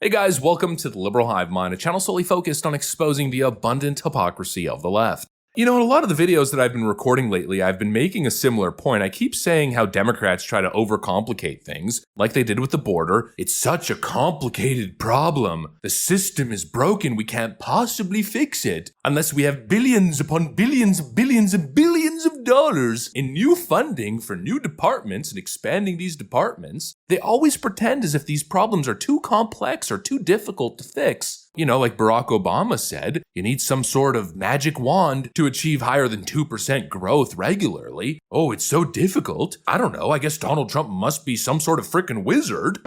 Hey guys, welcome to the Liberal Hive Mind, a channel solely focused on exposing the abundant hypocrisy of the left. You know, in a lot of the videos that I've been recording lately, I've been making a similar point. I keep saying how Democrats try to overcomplicate things, like they did with the border. It's such a complicated problem. The system is broken, we can't possibly fix it unless we have billions upon billions of billions and billions of dollars in new funding for new departments and expanding these departments. They always pretend as if these problems are too complex or too difficult to fix. You know, like Barack Obama said, you need some sort of magic wand to achieve higher than 2% growth regularly. Oh, it's so difficult. I don't know, I guess Donald Trump must be some sort of frickin' wizard.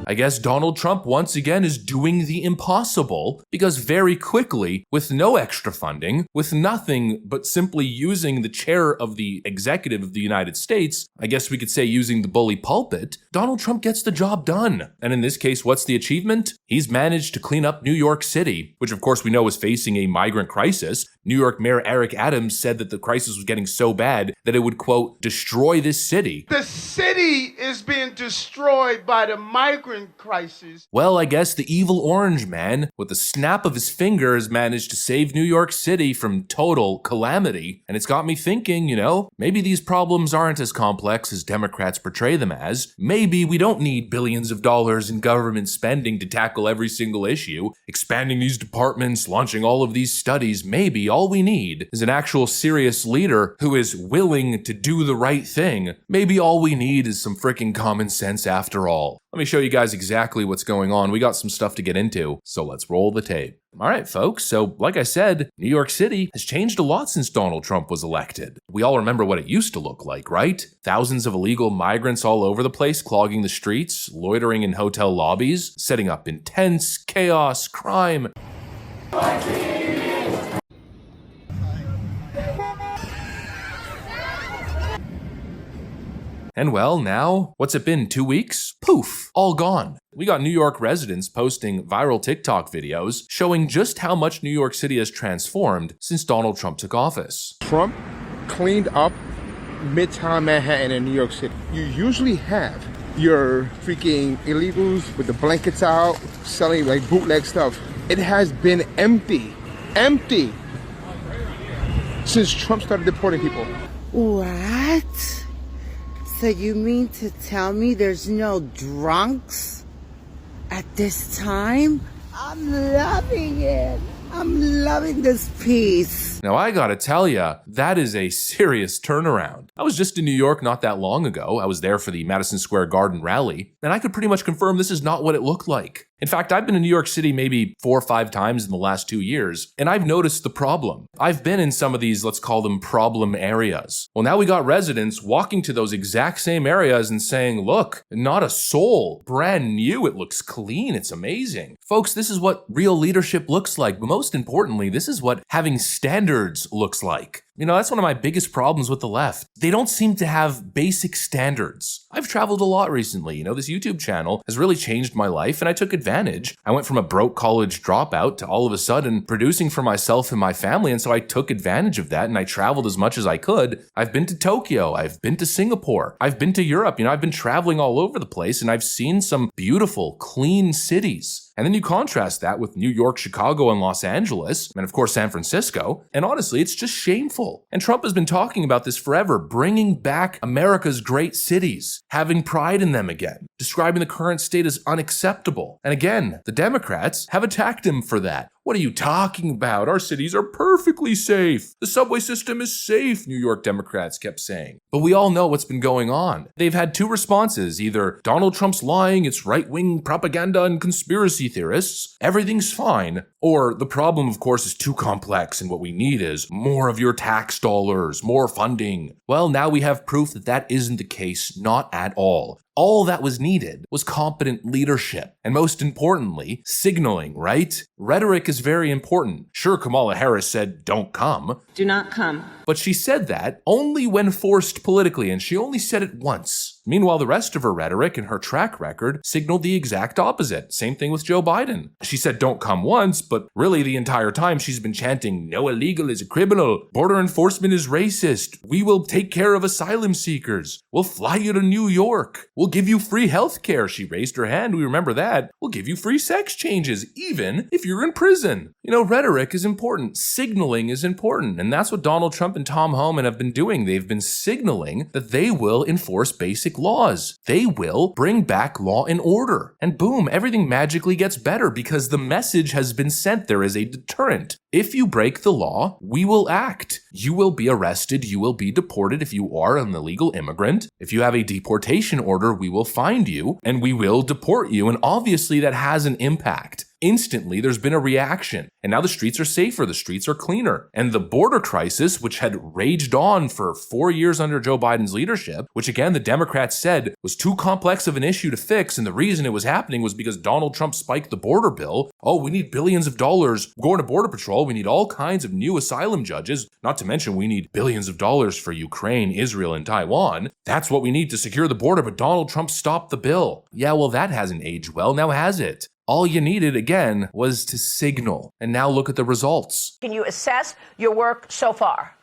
I guess Donald Trump once again is doing the impossible because very quickly, with no extra funding, with nothing but simply using the chair of the executive of the United States, I guess we could say using the bully pulpit, Donald Trump gets the job done. And in this case, what's the achievement? He's managed to clean up New York City, which of course we know is facing a migrant crisis. New York Mayor Eric Adams said that the crisis was getting so bad that it would, quote, destroy this city. The city is being destroyed by the migrant crisis. Well, I guess the evil orange man, with the snap of his fingers, managed to save New York City from total calamity. And it's got me thinking, you know, maybe these problems aren't as complex as Democrats portray them as. Maybe we don't need billions of dollars in government spending to tackle every single issue. Expanding these departments, launching all of these studies, maybe all we need is an actual serious leader who is willing to do the right thing. Maybe all we need is some freaking common sense after all. Let me show you guys exactly what's going on. We got some stuff to get into, so let's roll the tape. All right, folks, so like I said, New York City has changed a lot since Donald Trump was elected. We all remember what it used to look like, right? Thousands of illegal migrants all over the place, clogging the streets, loitering in hotel lobbies, setting up intense chaos, crime. And well, now, what's it been, 2 weeks? Poof, all gone. We got New York residents posting viral TikTok videos showing just how much New York City has transformed since Donald Trump took office. Trump cleaned up Midtown Manhattan in New York City. You usually have your freaking illegals with the blankets out, selling like bootleg stuff. It has been empty since Trump started deporting people. What? So you mean to tell me there's no drunks at this time? I'm loving it. I'm loving this piece. Now I gotta tell ya, that is a serious turnaround. I was just in New York not that long ago. I was there for the Madison Square Garden rally, and I could pretty much confirm this is not what it looked like. In fact, I've been in New York City maybe 4 or 5 times in the last 2 years, and I've noticed the problem. I've been in some of these, let's call them problem areas. Well, now we got residents walking to those exact same areas and saying, look, not a soul, brand new, it looks clean, it's amazing. Folks, this is what real leadership looks like, but most importantly, this is what having standards looks like. You know, that's one of my biggest problems with the left. They don't seem to have basic standards. I've traveled a lot recently. You know, this YouTube channel has really changed my life, and I took advantage. I went from a broke college dropout to all of a sudden producing for myself and my family, and so I took advantage of that, and I traveled as much as I could. I've been to Tokyo, I've been to Singapore, I've been to Europe. You know, I've been traveling all over the place, and I've seen some beautiful, clean cities. And then you contrast that with New York, Chicago, and Los Angeles, and of course San Francisco, and honestly, it's just shameful. And Trump has been talking about this forever, bringing back America's great cities, having pride in them again, describing the current state as unacceptable. And again, the Democrats have attacked him for that. What are you talking about? Our cities are perfectly safe. The subway system is safe, New York Democrats kept saying. But we all know what's been going on. They've had 2 responses, either Donald Trump's lying, it's right-wing propaganda and conspiracy theorists, everything's fine, or the problem, of course, is too complex and what we need is more of your tax dollars, more funding. Well, now we have proof that that isn't the case, not at all. All that was needed was competent leadership, and most importantly, signaling, right? Rhetoric is very important. Sure, Kamala Harris said, don't come. Do not come. But she said that only when forced politically, and she only said it once. Meanwhile, the rest of her rhetoric and her track record signaled the exact opposite. Same thing with Joe Biden. She said don't come once, but really the entire time she's been chanting, no illegal is a criminal, border enforcement is racist, we will take care of asylum seekers, we'll fly you to New York, we'll give you free health care. She raised her hand, we remember that. We'll give you free sex changes, even if you're in prison. You know, rhetoric is important, signaling is important, and that's what Donald Trump and Tom Homan have been doing. They've been signaling that they will enforce basic laws. They will bring back law and order. And boom, everything magically gets better because the message has been sent. There is a deterrent. If you break the law, we will act. You will be arrested. You will be deported if you are an illegal immigrant. If you have a deportation order, we will find you and we will deport you. And obviously that has an impact. Instantly, there's been a reaction, and now the streets are safer, the streets are cleaner. And the border crisis, which had raged on for 4 years under Joe Biden's leadership, which again, the Democrats said was too complex of an issue to fix, and the reason it was happening was because Donald Trump spiked the border bill. Oh, we need billions of dollars going to Border Patrol, we need all kinds of new asylum judges, not to mention we need billions of dollars for Ukraine, Israel, and Taiwan. That's what we need to secure the border, but Donald Trump stopped the bill. Yeah, well, that hasn't aged well, now has it? All you needed, again, was to signal. And now look at the results. Can you assess your work so far?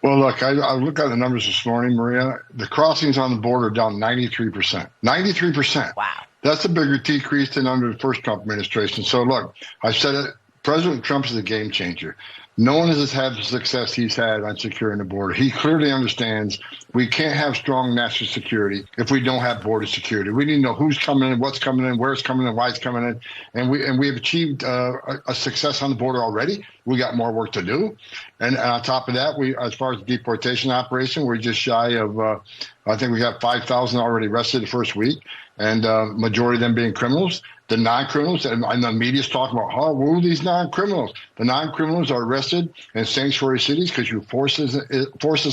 Well, look, I looked at the numbers this morning, Maria. The crossings on the border are down 93%. 93%. Wow. That's a bigger decrease than under the first Trump administration. So, look, I've said it. President Trump is a game changer. No one has had the success he's had on securing the border. He clearly understands we can't have strong national security if we don't have border security. We need to know who's coming in, what's coming in, where it's coming in, why it's coming in. And we have achieved a success on the border already. We got more work to do. And on top of that, as far as the deportation operation, we're just shy of, I think we got 5,000 already arrested the first week, and majority of them being criminals. The non-criminals, and the media's talking about, who are these non-criminals? The non-criminals are arrested in sanctuary cities because you force us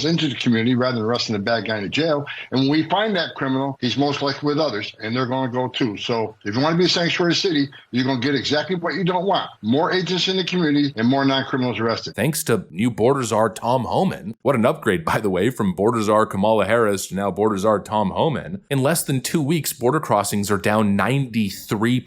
into the community rather than arresting the bad guy in the jail. And when we find that criminal, he's most likely with others, and they're going to go too. So if you want to be a sanctuary city, you're going to get exactly what you don't want. More agents in the community and more non-criminals arrested. Thanks to new border czar Tom Homan. What an upgrade, by the way, from border czar Kamala Harris to now border czar Tom Homan. In less than 2 weeks, border crossings are down 93%.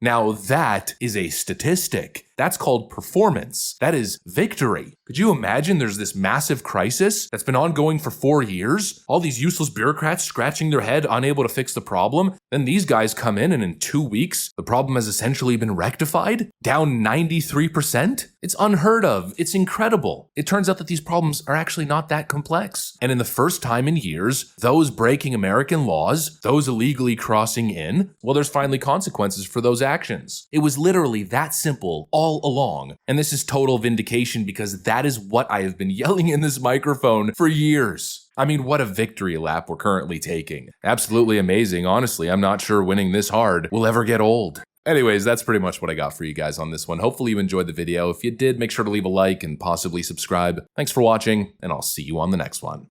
Now that is a statistic. That's called performance. That is victory. Could you imagine there's this massive crisis that's been ongoing for 4 years? All these useless bureaucrats scratching their head, unable to fix the problem. Then these guys come in and in 2 weeks, the problem has essentially been rectified? Down 93%? It's unheard of. It's incredible. It turns out that these problems are actually not that complex. And in the first time in years, those breaking American laws, those illegally crossing in, well, there's finally consequences for those actions. It was literally that simple all along. And this is total vindication because that is what I have been yelling in this microphone for years. I mean, what a victory lap we're currently taking. Absolutely amazing. Honestly, I'm not sure winning this hard will ever get old. Anyways, that's pretty much what I got for you guys on this one. Hopefully you enjoyed the video. If you did, make sure to leave a like and possibly subscribe. Thanks for watching, and I'll see you on the next one.